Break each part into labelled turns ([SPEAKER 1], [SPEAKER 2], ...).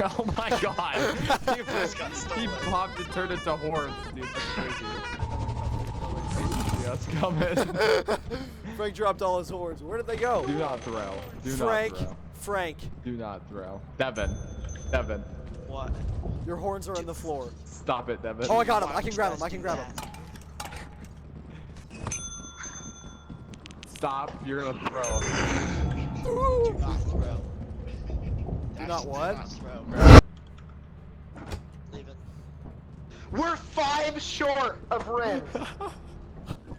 [SPEAKER 1] Oh my god. He popped and turned into horns, dude. That's crazy. Yeah, it's coming.
[SPEAKER 2] Frank dropped all his horns. Where did they go?
[SPEAKER 1] Do not throw. Do
[SPEAKER 2] Frank.
[SPEAKER 1] not throw.
[SPEAKER 2] Frank.
[SPEAKER 1] Do not throw. Devin. Devin.
[SPEAKER 3] What?
[SPEAKER 2] Your horns are in the floor.
[SPEAKER 1] Stop it, Devin.
[SPEAKER 2] Oh, I got him. I can grab him. I can grab him.
[SPEAKER 1] Stop. You're gonna throw.
[SPEAKER 3] Do not throw.
[SPEAKER 2] Do not what?
[SPEAKER 3] Do not throw. Leave it.
[SPEAKER 4] We're 5 short of Ren.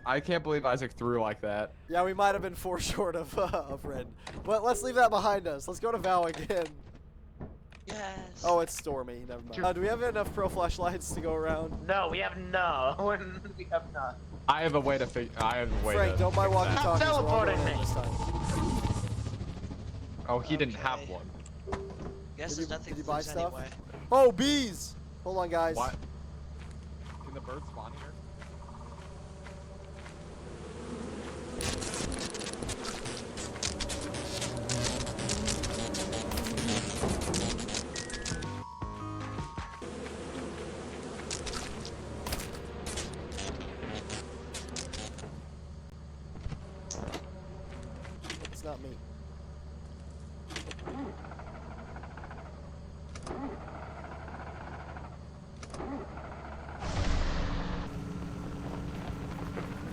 [SPEAKER 1] I can't believe Isaac threw like that.
[SPEAKER 2] Yeah, we might have been 4 short of Red. But let's leave that behind us. Let's go to Val again.
[SPEAKER 3] Yes.
[SPEAKER 2] Oh, it's stormy. Never mind. Do we have enough pro flashlights to go around?
[SPEAKER 4] No, we have none. We have none.
[SPEAKER 1] I have a way to figure. I have a way
[SPEAKER 2] Frank,
[SPEAKER 1] to.
[SPEAKER 2] don't buy
[SPEAKER 1] fix that.
[SPEAKER 2] walkie-talkies.
[SPEAKER 4] Stop
[SPEAKER 2] We're all going
[SPEAKER 4] teleporting
[SPEAKER 2] home
[SPEAKER 4] me.
[SPEAKER 2] this time.
[SPEAKER 1] Oh, he didn't have
[SPEAKER 3] Okay.
[SPEAKER 1] one.
[SPEAKER 3] Guess
[SPEAKER 2] Did
[SPEAKER 3] there's nothing
[SPEAKER 2] you
[SPEAKER 3] to
[SPEAKER 2] buy
[SPEAKER 3] lose
[SPEAKER 2] stuff?
[SPEAKER 3] anyway.
[SPEAKER 2] Oh, bees! Hold on, guys.
[SPEAKER 1] What? Can the bird spawn here?
[SPEAKER 2] It's not me.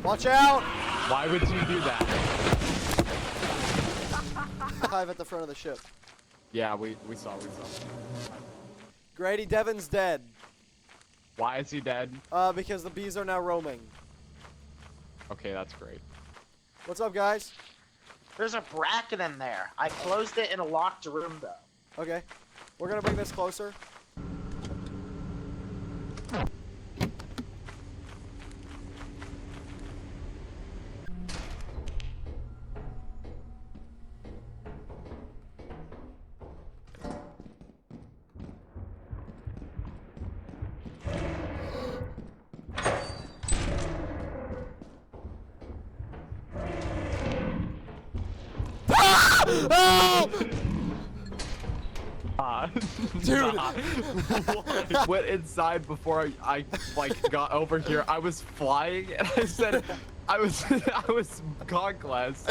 [SPEAKER 2] Watch out!
[SPEAKER 1] Why would you do that?
[SPEAKER 2] Hive at the front of the ship.
[SPEAKER 1] Yeah, we saw.
[SPEAKER 2] Grady, Devin's dead.
[SPEAKER 1] Why is he dead?
[SPEAKER 2] Because the bees are now roaming.
[SPEAKER 1] Okay, that's great.
[SPEAKER 2] What's up, guys?
[SPEAKER 4] There's a bracket in there. I closed it in a locked room though.
[SPEAKER 2] Okay. We're gonna bring this closer. Oh! Dude!
[SPEAKER 1] Went inside before I like got over here. I was flying and I said I was conquest.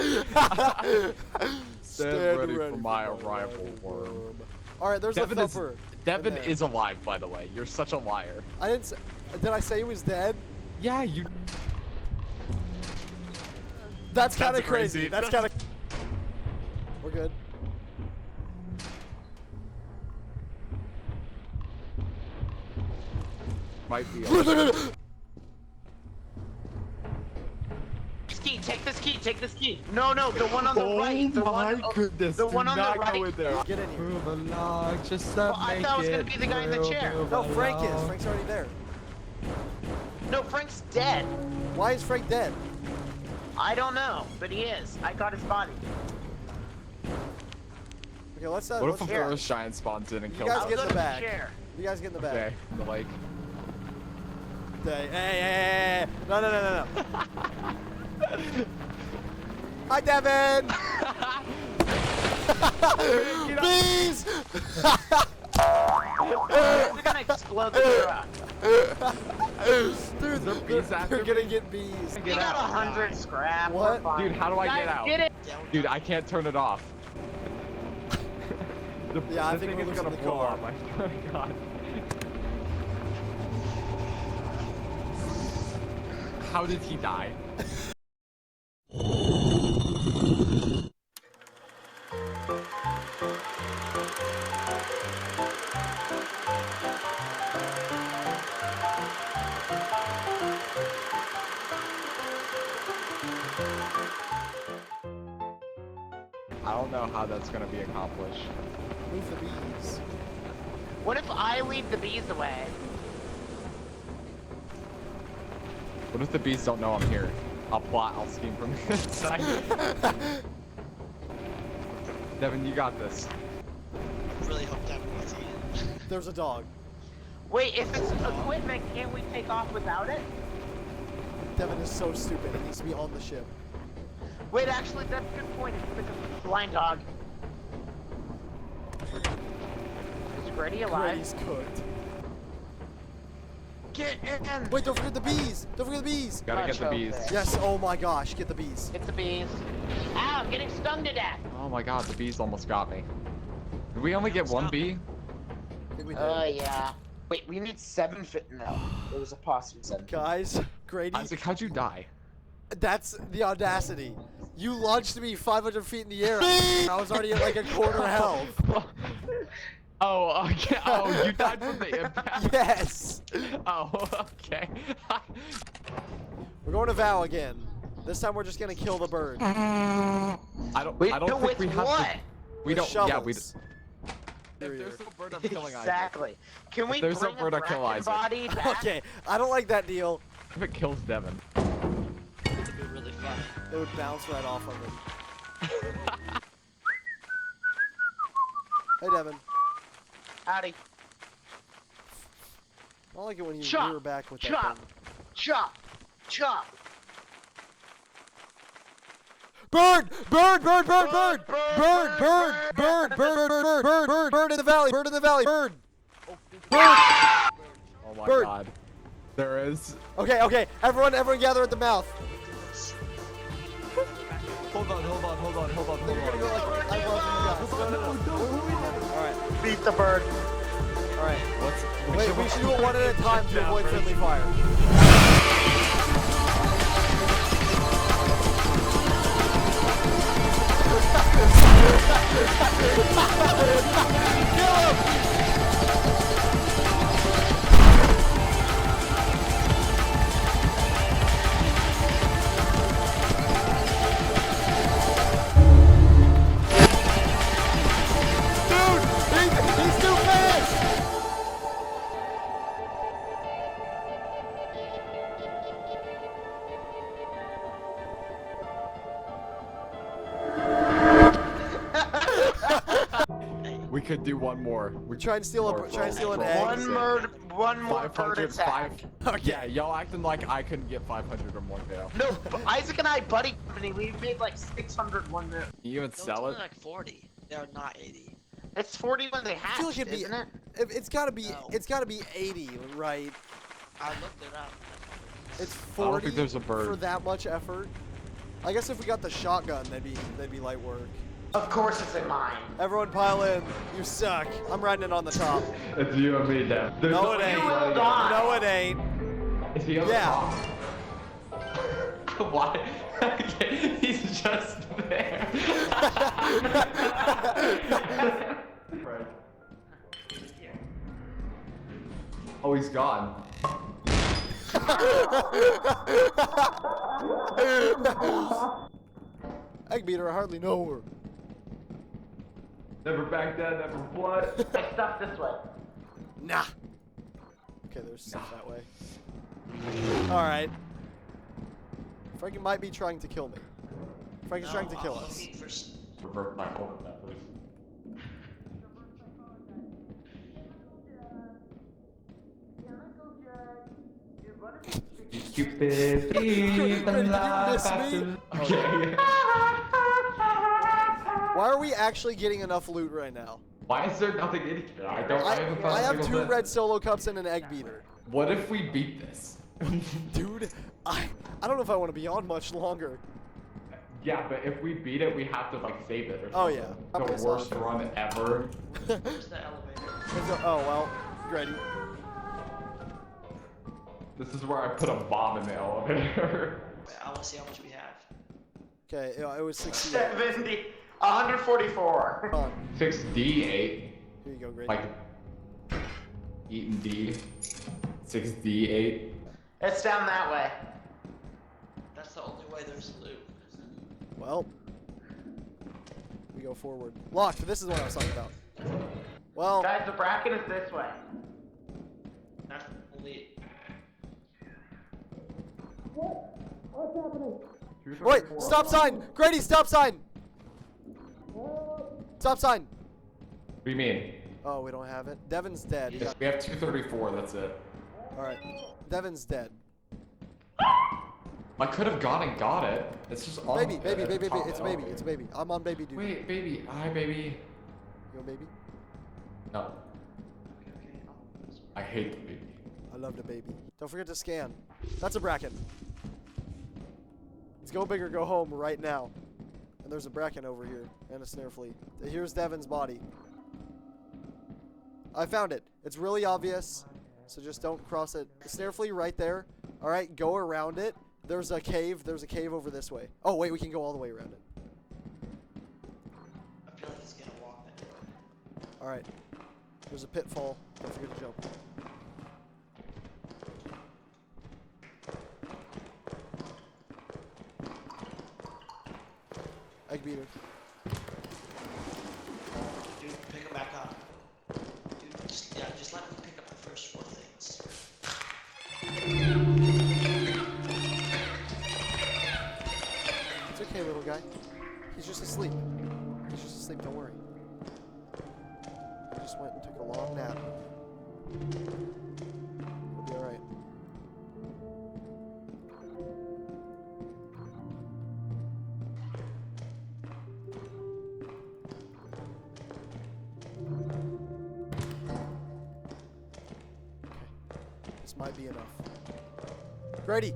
[SPEAKER 1] Stand ready for my arrival, worm.
[SPEAKER 2] Alright, there's
[SPEAKER 1] Devin
[SPEAKER 2] a
[SPEAKER 1] is
[SPEAKER 2] thumper.
[SPEAKER 1] Devin
[SPEAKER 2] in there.
[SPEAKER 1] is alive, by the way. You're such a liar.
[SPEAKER 2] I didn't say, did I say he was dead?
[SPEAKER 1] Yeah, you.
[SPEAKER 2] That's kind of
[SPEAKER 1] crazy.
[SPEAKER 2] crazy. That's kind of. We're good.
[SPEAKER 1] Might be.
[SPEAKER 4] Key, take this key, take this key. No, the one on the right. The
[SPEAKER 1] my
[SPEAKER 4] one,
[SPEAKER 1] goodness!
[SPEAKER 4] the one
[SPEAKER 1] do
[SPEAKER 4] on the
[SPEAKER 1] not
[SPEAKER 4] right.
[SPEAKER 1] go in there.
[SPEAKER 2] Get in here.
[SPEAKER 1] Move along, just
[SPEAKER 4] Well, I thought it was gonna be the guy in the chair.
[SPEAKER 2] No, Frank is. Frank's already there.
[SPEAKER 4] No, Frank's dead.
[SPEAKER 2] Why is Frank dead?
[SPEAKER 4] I don't know, but he is. I got his body.
[SPEAKER 2] Okay, let's
[SPEAKER 1] What if
[SPEAKER 2] let's
[SPEAKER 1] a Earth Shine spawns in and
[SPEAKER 2] You
[SPEAKER 1] kills
[SPEAKER 2] guys
[SPEAKER 1] us?
[SPEAKER 2] get in
[SPEAKER 4] I'll
[SPEAKER 2] the
[SPEAKER 4] go to
[SPEAKER 2] bag.
[SPEAKER 4] chair.
[SPEAKER 2] You guys get in the bag.
[SPEAKER 1] Okay, the lake.
[SPEAKER 2] Hey. No. Hi, Devin! Bees!
[SPEAKER 4] They're gonna explode the truck.
[SPEAKER 2] Dude,
[SPEAKER 1] there bees after
[SPEAKER 2] they're gonna
[SPEAKER 1] me?
[SPEAKER 2] get bees.
[SPEAKER 4] We got 100 scrap.
[SPEAKER 2] What?
[SPEAKER 4] We're fine.
[SPEAKER 1] Dude, how do I
[SPEAKER 4] Guys,
[SPEAKER 1] get out?
[SPEAKER 4] Get it.
[SPEAKER 1] Dude, I can't turn it off.
[SPEAKER 2] Yeah, I
[SPEAKER 1] the
[SPEAKER 2] think
[SPEAKER 1] thing
[SPEAKER 2] we're
[SPEAKER 1] is gonna
[SPEAKER 2] losing the
[SPEAKER 1] blow
[SPEAKER 2] car.
[SPEAKER 1] up. I swear to God. How did he die? I don't know how that's gonna be accomplished.
[SPEAKER 2] Move the bees.
[SPEAKER 4] What if I leave the bees away?
[SPEAKER 1] What if the bees don't know I'm here? I'll scheme from the inside. Devin, you got this.
[SPEAKER 3] I really hope that was it.
[SPEAKER 2] There's a dog.
[SPEAKER 4] Wait, if it's equipment, can't we take off without it?
[SPEAKER 2] Devin is so stupid. It needs to be on the ship.
[SPEAKER 4] Wait, actually, that's a good point. It's like a blind dog. Grady alive?
[SPEAKER 2] Grady's cooked.
[SPEAKER 4] Get in!
[SPEAKER 2] Wait, don't forget the bees! Don't forget the bees!
[SPEAKER 1] Gotta get the
[SPEAKER 4] Choke
[SPEAKER 1] bees.
[SPEAKER 4] there.
[SPEAKER 2] Yes, oh my gosh, get the bees.
[SPEAKER 4] Get the bees. Ow, I'm getting stung to death!
[SPEAKER 1] Oh my god, the bees almost got me. Did we only get one bee?
[SPEAKER 2] I think we did.
[SPEAKER 4] Yeah. Wait, we need 7 fit. No, there was a possum 7.
[SPEAKER 2] Guys, Grady,
[SPEAKER 1] Isaac, how'd you die?
[SPEAKER 2] that's the audacity. You launched me 500 feet in the air. I was already at like a quarter health.
[SPEAKER 1] Oh, okay. Oh, you died from the impact.
[SPEAKER 2] Yes!
[SPEAKER 1] Oh, okay.
[SPEAKER 2] We're going to Vow again. This time we're just gonna kill the bird.
[SPEAKER 1] I don't
[SPEAKER 4] Wait,
[SPEAKER 1] think
[SPEAKER 4] with
[SPEAKER 1] we have
[SPEAKER 4] what?
[SPEAKER 1] to. We
[SPEAKER 2] With
[SPEAKER 1] don't. Yeah, we.
[SPEAKER 2] shovels.
[SPEAKER 1] If there's no bird, I'm killing Isaac.
[SPEAKER 4] Exactly. Can we
[SPEAKER 1] there's no
[SPEAKER 4] bring
[SPEAKER 1] bird,
[SPEAKER 4] a
[SPEAKER 1] I'll kill
[SPEAKER 4] Bracken
[SPEAKER 1] Isaac.
[SPEAKER 4] body back?
[SPEAKER 2] Okay, I don't like that deal.
[SPEAKER 1] If it kills Devin.
[SPEAKER 3] It'd be really fun.
[SPEAKER 2] It would bounce right off of him. Hey, Devin.
[SPEAKER 4] Howdy.
[SPEAKER 2] I don't like it when you
[SPEAKER 4] Chop,
[SPEAKER 2] rear back with that
[SPEAKER 4] chop.
[SPEAKER 2] thing.
[SPEAKER 4] Chop! Chop!
[SPEAKER 2] Bird! Bird! Bird! Bird! Bird!
[SPEAKER 4] Bird,
[SPEAKER 2] Bird! Bird! Bird! Bird! Bird! Bird! Bird! Bird! Bird in the valley! Bird in the valley! Bird! Bird!
[SPEAKER 1] Oh my
[SPEAKER 2] Bird.
[SPEAKER 1] god. There is.
[SPEAKER 2] Okay, okay. Everyone gather at the mouth.
[SPEAKER 1] Hold on.
[SPEAKER 2] We're gonna go like I love you guys. No. Alright.
[SPEAKER 4] Beat the bird.
[SPEAKER 2] Alright.
[SPEAKER 1] What's?
[SPEAKER 2] Wait, we should do it one at a time to avoid friendly fire. Dude, he's too fast!
[SPEAKER 1] We could do one more.
[SPEAKER 2] We're trying to steal an egg.
[SPEAKER 4] One more bird
[SPEAKER 1] 500,
[SPEAKER 4] attack.
[SPEAKER 1] Yeah, y'all acting like I couldn't get 500 or more now.
[SPEAKER 4] No, Isaac and I buddy company. We made like 600 one minute.
[SPEAKER 1] You even
[SPEAKER 3] No, it's
[SPEAKER 1] sell
[SPEAKER 3] only
[SPEAKER 1] it?
[SPEAKER 3] like 40. They're not 80.
[SPEAKER 4] It's 40 when they
[SPEAKER 2] I feel like
[SPEAKER 4] hatch,
[SPEAKER 2] it'd be.
[SPEAKER 4] isn't it?
[SPEAKER 2] It's gotta be.
[SPEAKER 3] No.
[SPEAKER 2] It's gotta be 80, right?
[SPEAKER 3] I looked it up.
[SPEAKER 2] It's
[SPEAKER 1] I don't
[SPEAKER 2] 40
[SPEAKER 1] think there's a bird.
[SPEAKER 2] for that much effort. I guess if we got the shotgun, they'd be light work.
[SPEAKER 4] Of course it's in mine.
[SPEAKER 2] Everyone pile in. You suck. I'm riding it on the top.
[SPEAKER 1] It's you and me, Dan.
[SPEAKER 2] No, it ain't.
[SPEAKER 4] You will die.
[SPEAKER 2] No, it ain't.
[SPEAKER 1] Is he on
[SPEAKER 2] Yeah.
[SPEAKER 1] the top? Why? He's just there. Oh, he's gone.
[SPEAKER 2] Egg beater, I hardly know her.
[SPEAKER 1] Never back down, never what?
[SPEAKER 4] I stuck this way.
[SPEAKER 2] Nah. Okay, there's stuff that way. Alright. Frankie might be trying to kill me. Frankie's trying to kill us.
[SPEAKER 1] Revert my order, please. Cupid,
[SPEAKER 2] Did you miss me?
[SPEAKER 1] Okay.
[SPEAKER 2] Why are we actually getting enough loot right now?
[SPEAKER 1] Why is there nothing in here? I don't. I haven't found
[SPEAKER 2] I
[SPEAKER 1] a
[SPEAKER 2] have
[SPEAKER 1] single
[SPEAKER 2] 2
[SPEAKER 1] bit.
[SPEAKER 2] red solo cups and an egg beater.
[SPEAKER 1] What if we beat this?
[SPEAKER 2] Dude, I don't know if I want to be on much longer.
[SPEAKER 1] Yeah, but if we beat it, we have to like save it or something.
[SPEAKER 2] Oh, yeah.
[SPEAKER 1] The
[SPEAKER 2] Okay,
[SPEAKER 1] worst
[SPEAKER 2] so-
[SPEAKER 1] run ever.
[SPEAKER 3] Where's the elevator?
[SPEAKER 2] Oh, well, Grady.
[SPEAKER 1] This is where I put a bomb in the elevator.
[SPEAKER 3] Wait, I want to see how much we have.
[SPEAKER 2] Okay, it was 68.
[SPEAKER 4] 70. 144.
[SPEAKER 2] Come on.
[SPEAKER 1] 6D8.
[SPEAKER 2] Here you go, Grady.
[SPEAKER 1] Like eating D. 6D8.
[SPEAKER 4] It's down that way.
[SPEAKER 3] That's the only way there's loot.
[SPEAKER 2] Well, we go forward. Locked. This is what I was talking about. Well,
[SPEAKER 4] Guys, the bracket is this way.
[SPEAKER 3] That's only.
[SPEAKER 2] wait, stop sign! Grady, stop sign! Stop sign!
[SPEAKER 1] What do you mean?
[SPEAKER 2] Oh, we don't have it. Devin's dead.
[SPEAKER 3] Yeah.
[SPEAKER 1] We have 234, that's it.
[SPEAKER 2] Alright. Devin's dead.
[SPEAKER 1] I could have gone and got it. It's just on
[SPEAKER 2] Baby,
[SPEAKER 1] the
[SPEAKER 2] baby, baby, baby.
[SPEAKER 1] top
[SPEAKER 2] It's a
[SPEAKER 1] of the
[SPEAKER 2] baby. It's a baby. I'm on baby duty.
[SPEAKER 1] Wait, baby. Hi, baby.
[SPEAKER 2] You go, baby?
[SPEAKER 1] No. I hate the baby.
[SPEAKER 2] I love the baby. Don't forget to scan. That's a bracken. Let's go big or go home right now. And there's a bracken over here and a snare flea. Here's Devin's body. I found it. It's really obvious, so just don't cross it. The snare flea right there. All right, go around it. There's a cave. There's a cave over this way. Oh wait, we can go all the way around it.
[SPEAKER 3] I feel like he's gonna walk that way.
[SPEAKER 2] All right. There's a pitfall. Don't forget to jump. Egg beater.
[SPEAKER 3] Dude, pick him back up. Dude, just let me pick up the first 4 things.
[SPEAKER 2] It's okay, little guy. He's just asleep. He's just asleep, don't worry. He just went and took a long nap. He'll be alright. This might be enough. Grady!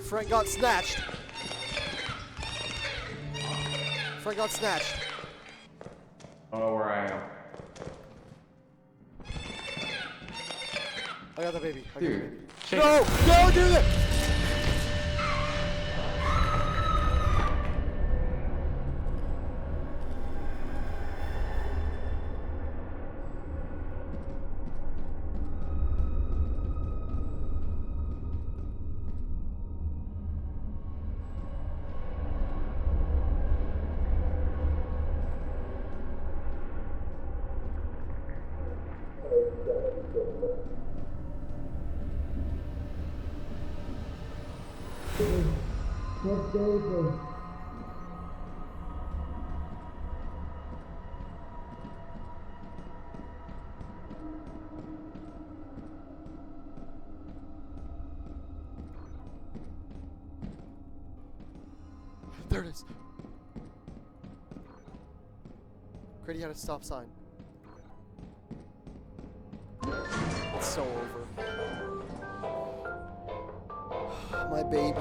[SPEAKER 2] Frank got snatched! Frank got snatched.
[SPEAKER 1] Oh, where I am.
[SPEAKER 2] I got the baby. I got the
[SPEAKER 1] Dude,
[SPEAKER 2] baby.
[SPEAKER 1] shake
[SPEAKER 2] No! Don't do that! There it is. Grady had a stop sign. It's so over. My baby,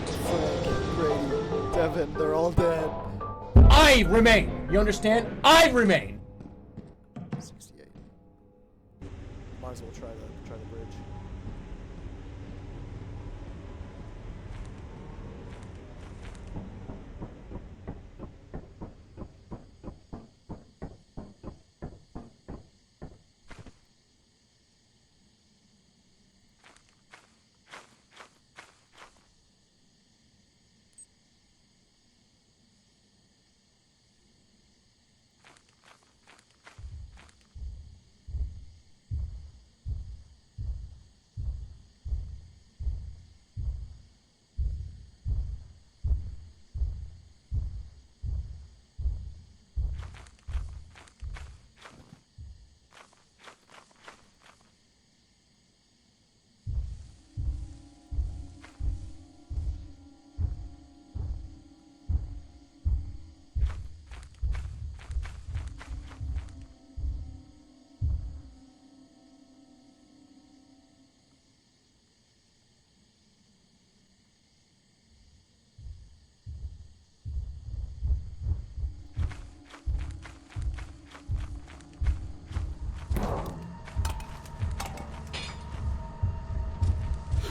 [SPEAKER 2] Frank, Grady, Devin, they're all dead.
[SPEAKER 5] I remain. You understand? I remain.
[SPEAKER 2] 68. Might as well try the bridge.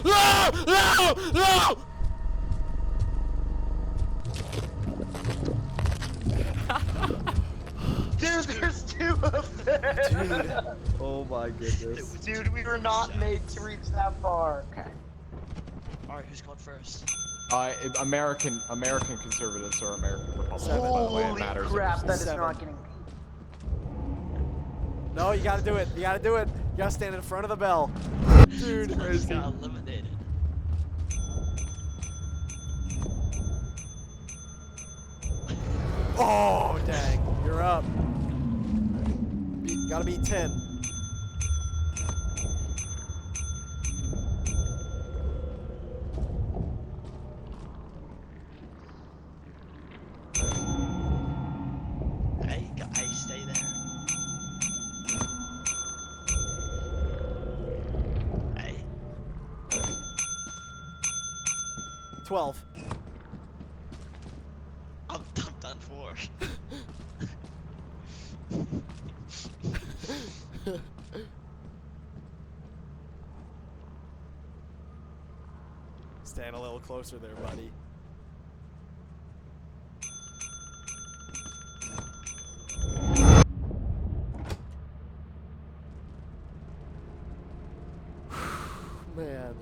[SPEAKER 2] No! No! No!
[SPEAKER 4] Dude, there's 2 of them!
[SPEAKER 2] Dude. Oh my goodness.
[SPEAKER 4] Dude, we were not made to reach that far. Okay.
[SPEAKER 3] Alright, who's going first?
[SPEAKER 1] American conservatives or American Republicans, by the way, it
[SPEAKER 4] Holy
[SPEAKER 1] matters.
[SPEAKER 4] crap, that is
[SPEAKER 2] 7.
[SPEAKER 4] not getting...
[SPEAKER 2] No, you gotta do it. You gotta do it. You gotta stand in front of the bell. Dude.
[SPEAKER 3] I just got eliminated.
[SPEAKER 2] Oh, dang. You're up. Gotta beat 10.
[SPEAKER 3] Hey, stay there.
[SPEAKER 2] 12.
[SPEAKER 3] I'm done for.
[SPEAKER 2] Stand a little closer there, buddy. Man.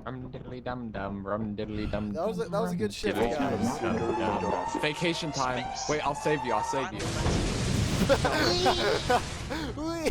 [SPEAKER 1] Rum diddly dum dum, rum diddly dum.
[SPEAKER 2] That was a good shift,
[SPEAKER 1] diddly
[SPEAKER 2] guys.
[SPEAKER 1] dum dum. Vacation time. Wait, I'll save you. I'll save you.
[SPEAKER 2] We-